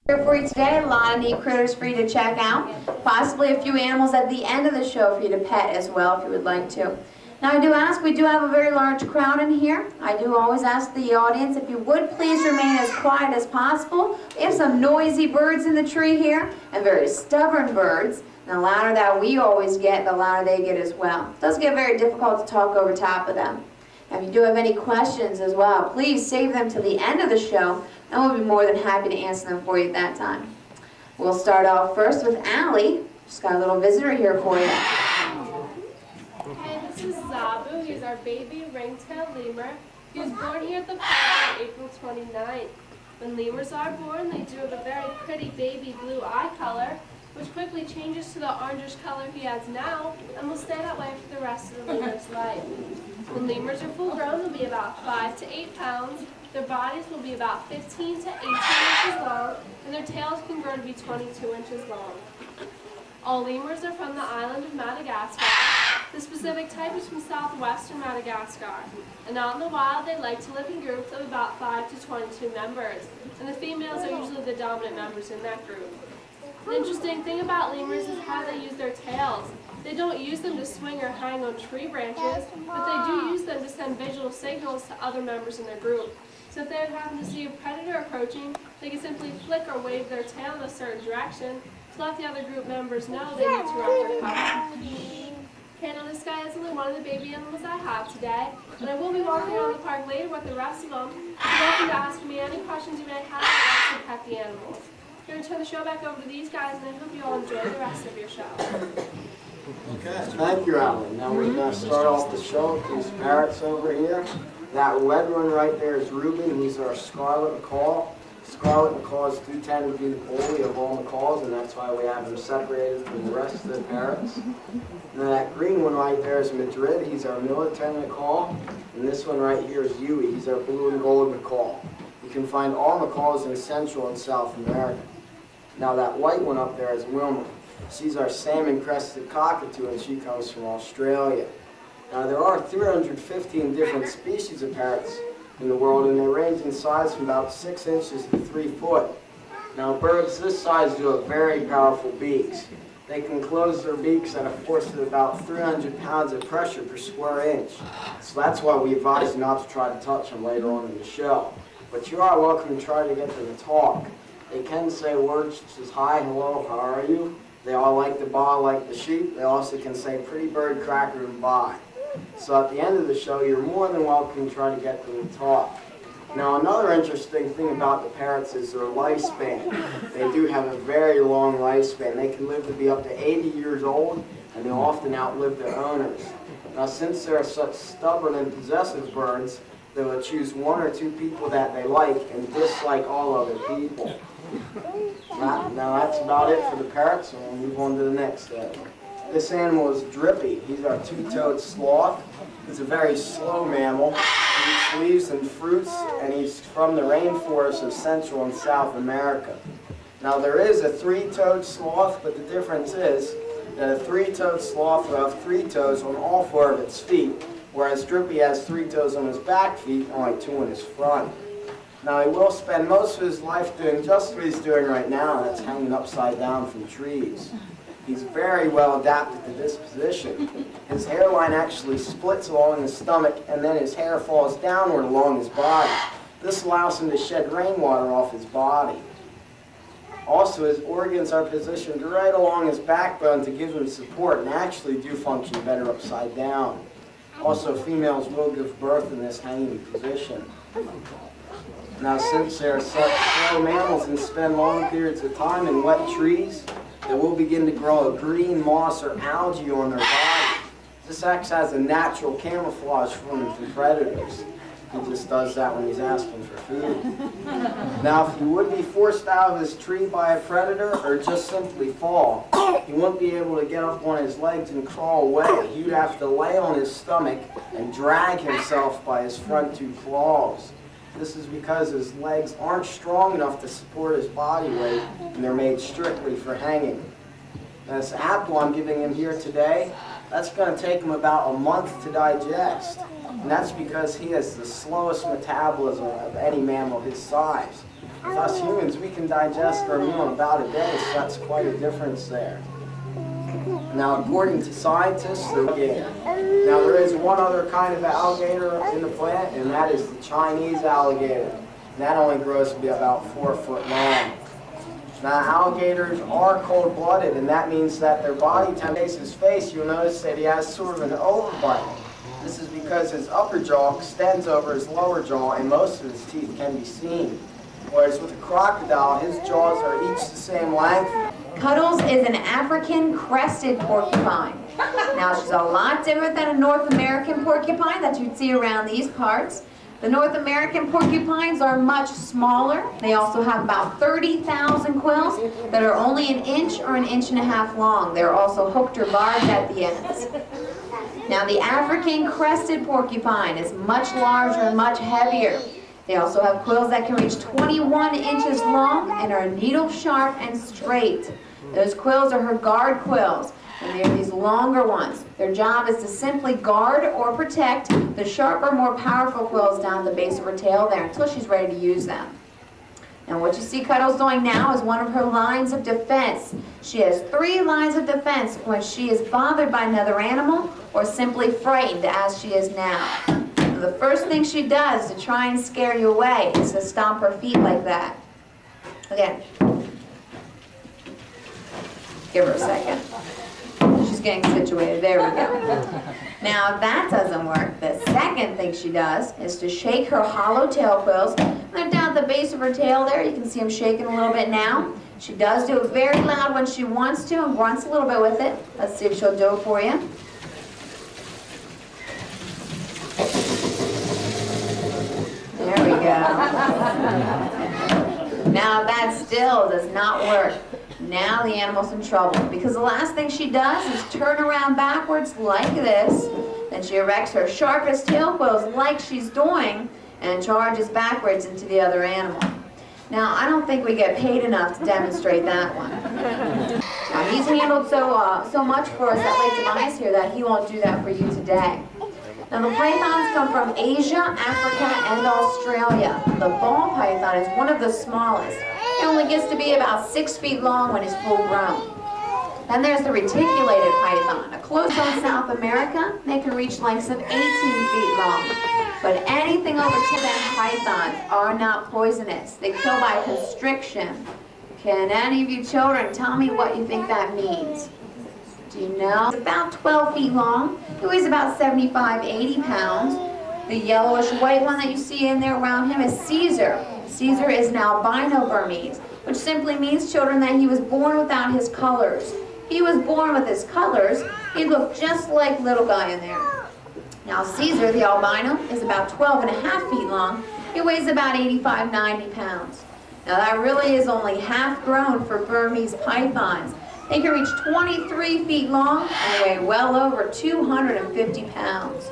Here for you today, a lot of neat critters for you to check out. Possibly a few animals at the end of the show for you to pet as well if you would like to. Now I do ask, we do have a very large crowd in here. I do always ask the audience if you would please remain as quiet as possible. We have some noisy birds in the tree here and very stubborn birds. And the louder that we always get, the louder they get as well. It does get very difficult to talk over top of them. Now, if you do have any questions as well, please save them to the end of the show, and we'll be more than happy to answer them for you at that time. We'll start off first with Allie. Just got a little visitor here for you. Hey, this is Zabu. He's our baby ring-tailed lemur. He was born here at the park on April 29th. When lemurs are born, they do have a very pretty baby blue eye color, which quickly changes to the orangish color he has now, and will stay that way for the rest of the lemur's life. When lemurs are full grown, they'll be about 5 to 8 pounds. Their bodies will be about 15 to 18 inches long, and their tails can grow to be 22 inches long. All lemurs are from the island of Madagascar. The specific type is from southwestern Madagascar. And out in the wild, they like to live in groups of about 5 to 22 members, and the females are usually the dominant members in that group. The interesting thing about lemurs is how they use their tails. They don't use them to swing or hang on tree branches, but they do use them to send visual signals to other members in their group. So if they happen to see a predator approaching, they can simply flick or wave their tail in a certain direction to let the other group members know they need to run for cover. Okay, now this guy is only one of the baby animals I have today, and I will be walking around the park later with the rest of them. You're welcome to ask me any questions you may have and to pet the animals. I'm going to turn the show back over to these guys, and I hope you all enjoy the rest of your show. Okay, thank you, Alan. Now we're going to start off the show with these parrots over here. That red one right there is Reuben. He's our scarlet macaw. Scarlet macaws do tend to be the bully of all macaws, and that's why we have them separated from the rest of the parrots. And then that green one right there is Madrid. He's our military macaw. And this one right here is Yui. He's our blue and gold macaw. You can find all macaws in Central and South America. Now that white one up there is Wilma. She's our salmon-crested cockatoo, and she comes from Australia. Now there are 315 different species of parrots in the world, and they range in size from about 6 inches to 3 foot. Now birds this size do have very powerful beaks. They can close their beaks at a force of about 300 pounds of pressure per square inch. So that's why we advise you not to try to touch them later on in the show. But you are welcome to try to get them to talk. They can say words such as hi, hello, how are you? They all like to baa like the sheep. They also can say pretty bird, cracker, and bye. So at the end of the show, you're more than welcome to try to get them to talk. Now another interesting thing about the parrots is their lifespan. They do have a very long lifespan. They can live to be up to 80 years old, and they'll often outlive their owners. Now since they're such stubborn and possessive birds, they will choose 1 or 2 people that they like and dislike all other people. Now that's about it for the parrots, and we'll move on to the next animal. This animal is Drippy. He's our two-toed sloth. He's a very slow mammal. He eats leaves and fruits, and he's from the rainforests of Central and South America. Now there is a 3-toed sloth, but the difference is that a 3-toed sloth will have 3 toes on all 4 of its feet, whereas Drippy has 3 toes on his back feet and only 2 on his front. Now he will spend most of his life doing just what he's doing right now, and that's hanging upside down from trees. He's very well adapted to this position. His hairline actually splits along his stomach, and then his hair falls downward along his body. This allows him to shed rainwater off his body. Also, his organs are positioned right along his backbone to give him support, and actually do function better upside down. Also, females will give birth in this hanging position. Now, since they are such slow mammals and spend long periods of time in wet trees, they will begin to grow a green moss or algae on their body. This acts as a natural camouflage for them from predators. He just does that when he's asking for food. Now, if he would be forced out of his tree by a predator or just simply fall, he wouldn't be able to get up on his legs and crawl away. He would have to lay on his stomach and drag himself by his front 2 claws. This is because his legs aren't strong enough to support his body weight, and they're made strictly for hanging. Now, this apple I'm giving him here today, that's going to take him about a month to digest. And that's because he has the slowest metabolism of any mammal his size. With us humans, we can digest our meal in about a day, so that's quite a difference there. Now, according to scientists, the alligator. Now, there is one other kind of alligator in the plant, and that is the Chinese alligator. And that only grows to be about 4 foot long. Now, alligators are cold-blooded, and that means that their body temperature, his face, you'll notice that he has sort of an overbite. This is because his upper jaw extends over his lower jaw, and most of his teeth can be seen. Whereas with a crocodile, his jaws are each the same length. Cuddles is an African crested porcupine. Now, she's a lot different than a North American porcupine that you'd see around these parts. The North American porcupines are much smaller. They also have about 30,000 quills that are only an inch or an inch and a half long. They're also hooked or barbed at the ends. Now, the African crested porcupine is much larger and much heavier. They also have quills that can reach 21 inches long and are needle sharp and straight. Those quills are her guard quills, and they're these longer ones. Their job is to simply guard or protect the sharper, more powerful quills down at the base of her tail there until she's ready to use them. And what you see Cuddles doing now is one of her lines of defense. She has 3 lines of defense when she is bothered by another animal or simply frightened as she is now. The first thing she does to try and scare you away is to stomp her feet like that. Again. Give her a second. She's getting situated. There we go. Now, if that doesn't work, the second thing she does is to shake her hollow tail quills. They're down at the base of her tail there. You can see them shaking a little bit now. She does do it very loud when she wants to and grunts a little bit with it. Let's see if she'll do it for you. There we go. Now that still does not work. Now the animal's in trouble because the last thing she does is turn around backwards like this. Then she erects her sharpest tail quills like she's doing and charges backwards into the other animal. Now, I don't think we get paid enough to demonstrate that one. Now, he's handled so much for us at LakeTobias here that he won't do that for you today. Now, the pythons come from Asia, Africa, and Australia. The ball python is one of the smallest. It only gets to be about 6 feet long when it's full grown. Then there's the reticulated python. Close on South America, they can reach lengths of 18 feet long. But anything over 10 pythons are not poisonous. They kill by constriction. Can any of you children tell me what you think that means? Do you know? It's about 12 feet long. It weighs about 75, 80 pounds. The yellowish white one that you see in there around him is Caesar. Caesar is an albino Burmese, which simply means, children, that he was born without his colors. If he was born with his colors, he'd look just like little guy in there. Now, Caesar, the albino, is about 12.5 feet long. He weighs about 85, 90 pounds. Now, that really is only half grown for Burmese pythons. They can reach 23 feet long and weigh well over 250 pounds.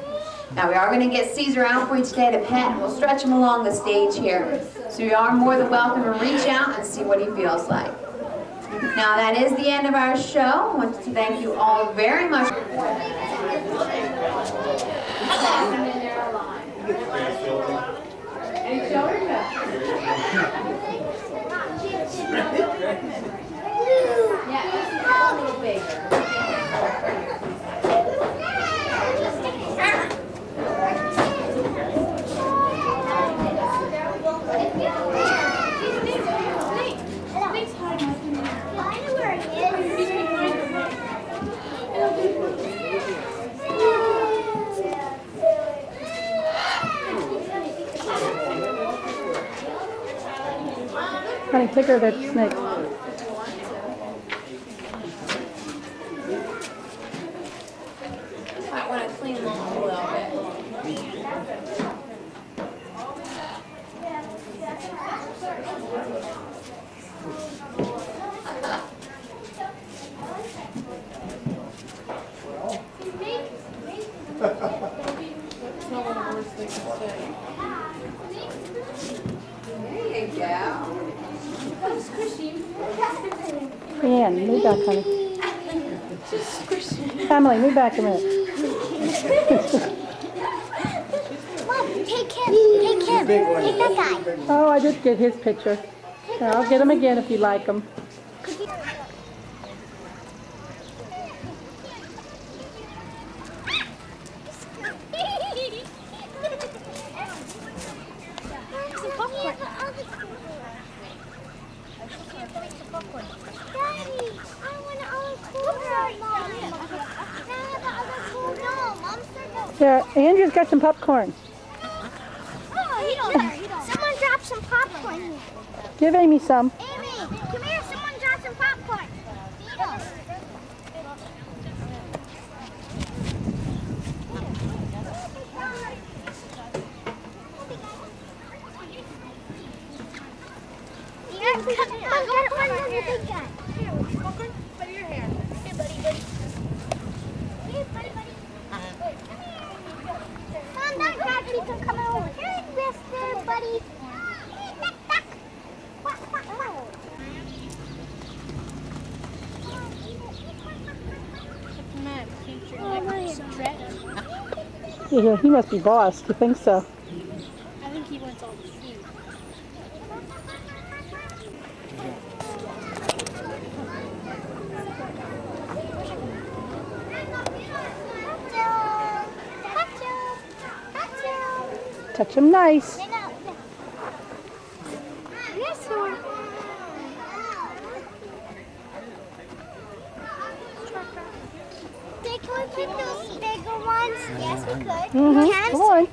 Now, we are going to get Caesar out for you today to pet, and we'll stretch him along the stage here. So you are more than welcome to reach out and see what he feels like. Now, that is the end of our show. I want to thank you all very much. Honey, take her that snake. I want to clean them a little bit. There you go. Leanne, move back, honey. Emily, move back a minute. Mom, take him. Take him. Take that guy. Oh, I did get his picture. I'll get them again if you like them. Yeah, Andrew's got some popcorn. Someone dropped some popcorn here. Give Amy some. Amy, come here. Someone dropped some popcorn. Here, come on, get one of the big guy. Here, popcorn, put your hand. Here, buddy. Here, buddy. Wait, come here. Come on, that guy keeps coming over. Here, mister, buddy. Yeah, he must be boss. You think so? I think he wants all the food. Touch him nice. Yes, sir. Can we pick those bigger ones? Yes, we could. Come on.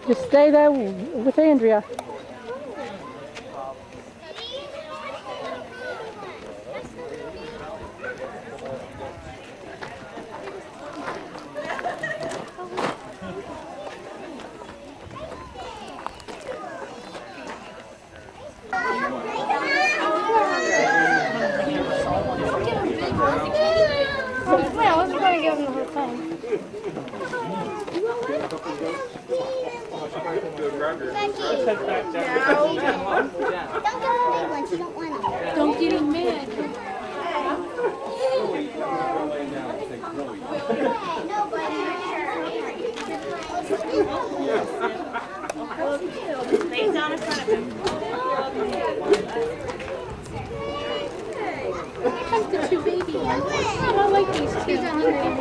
Just stay there with Andrea. Well, I wasn't going to give him the whole thing. Becky. Don't give him the big ones. You don't want them. Don't get him mad. Lay down in front of him. Here comes the two baby ones. I don't like these two.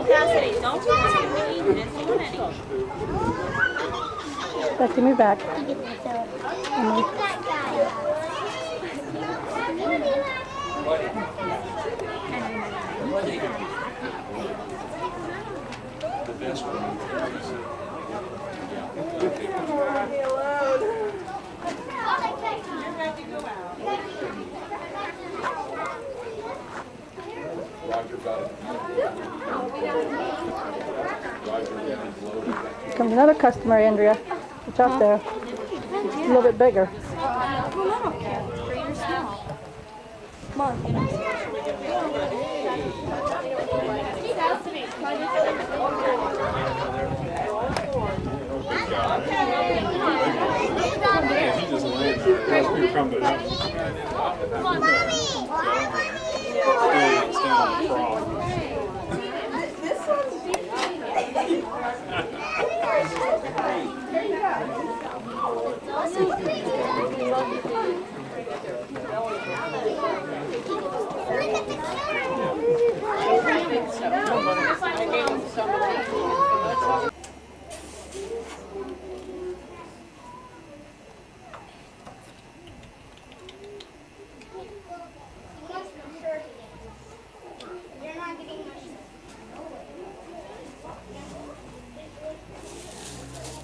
Cassidy, don't you want to eat? He doesn't want any. Becky, move back. That guy. Here comes another customer, Andrea. Watch out there. It's a little bit bigger.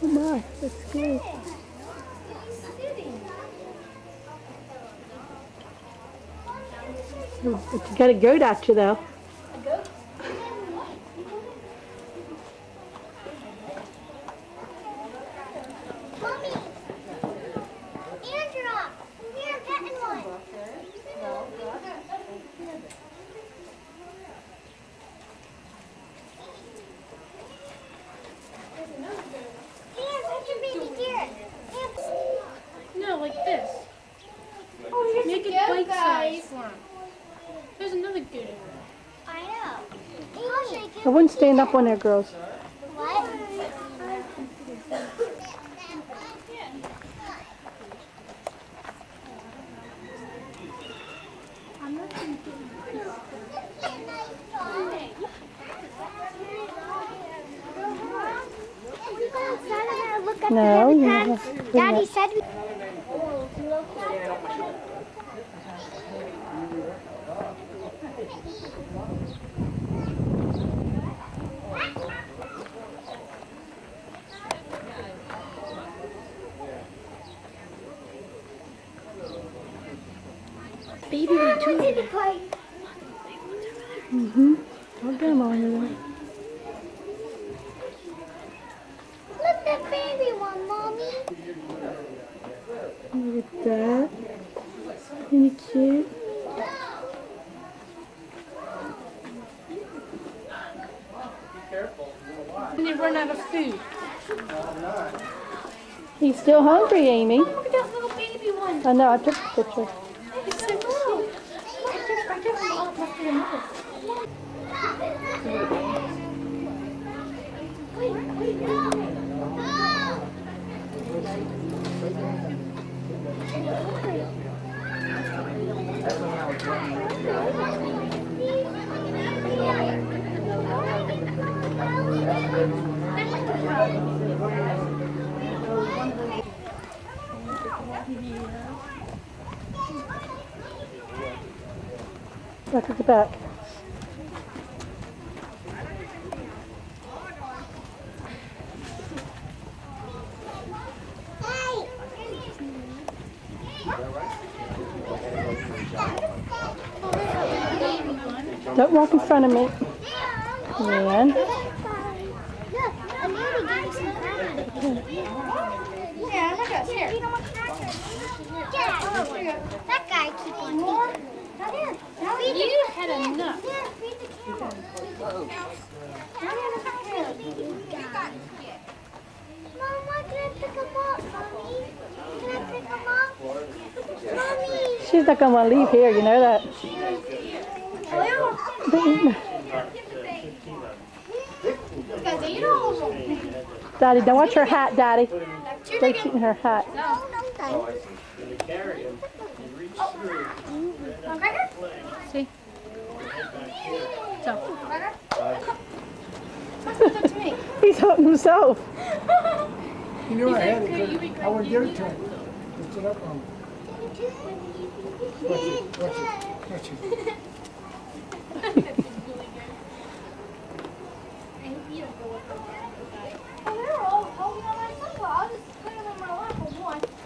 Oh my, that's scary. But you got a goat at you though. Mommy! Andrea! Here, I'm getting one. Here, put your baby here. No, like this. Make it bite-sized for him. There's another good in there. I know. I'll shake it. I wouldn't stand up on there, girls. What? got No, the you heavy have pants. to Daddy said we... Baby, we do it. I'll get them all here. Look at baby one, Mommy. Look at that. Isn't it cute? And they run out of food. He's still hungry, Amy. Look at that little baby one. I know, I took the picture. It's so cute. I took them all up to the mother. Look at the back. Don't walk in front of me. And Yeah, look at here. That guy keep on more. Now you had enough. Here, feed the camel. Mama, can I pick him up, Mommy? Can I pick him up? Mommy. she's not going to want to leave here, you know that. Daddy, don't watch her hat, Daddy. They're eating her hat. See? So. He's helping himself. You knew I had it, I would give it to him. Lift it up on him. Watch it, watch it, watch it.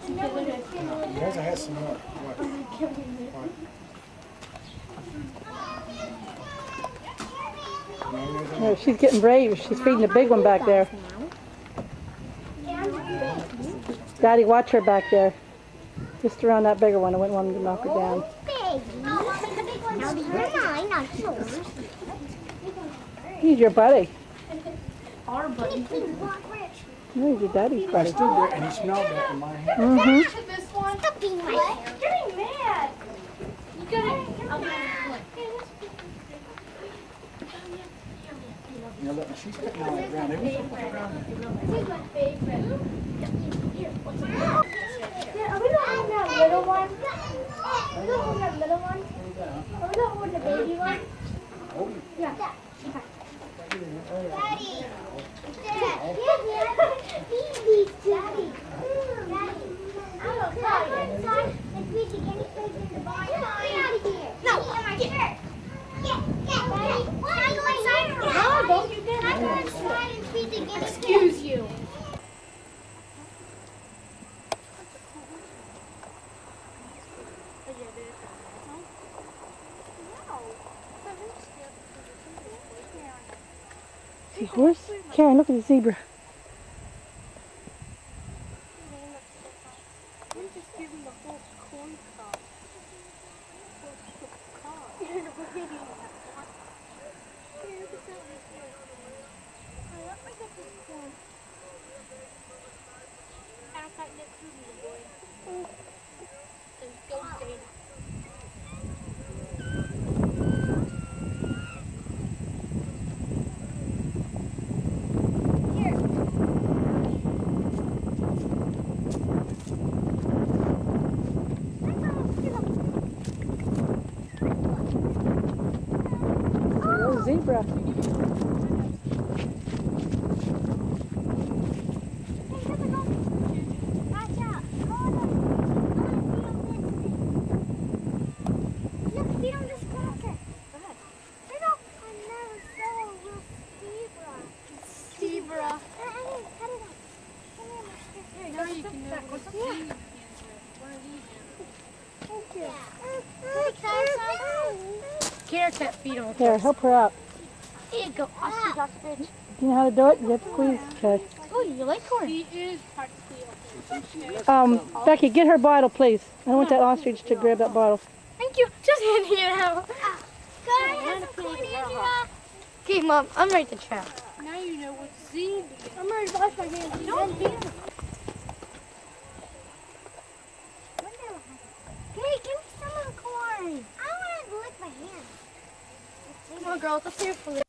He has to have some more. Watch. No, she's getting brave. She's feeding the big one back there. Daddy, watch her back there. Just around that bigger one. I wouldn't want him to knock her down. Now these are mine, not yours. He's your buddy. Our buddy. No, he's your daddy's I buddy. stood there and he smelled that in my hand. Mm-hmm. This one. Stop being my hair. Getting mad. You gotta. You know, look, she's picking on the ground. Everything's on the ground. He's my favorite. Yeah, are we not holding that little one? Are we not holding that little one? Are we not holding the baby one? Yeah. Okay. Daddy. Dad. Daddy. Daddy. I'm outside. Let's feed the guinea pigs in the barn. Get out of here. No. Get my shirt. Daddy. Why are you inside? No, don't you dare. I'm going inside and feed the guinea pigs. Excuse you. See horse? Karen, look at the zebra. Zebra. Carrot can't feed him. Here, help her up. Here you go. Ostrich. Do you know how to do it? You have to squeeze. Okay. Oh, you like corn? He is practically Becky, get her bottle, please. I don't want that ostrich to grab that bottle. Thank you. Just handing it out. Can I have some corn, Angela? Okay, Mom. I'm ready to try. Now you know what seed. I'm ready to wash my hands. Don't be. Hey, give me some of the corn. I want to lick my hands. Come on, girls. Let's hear it for you.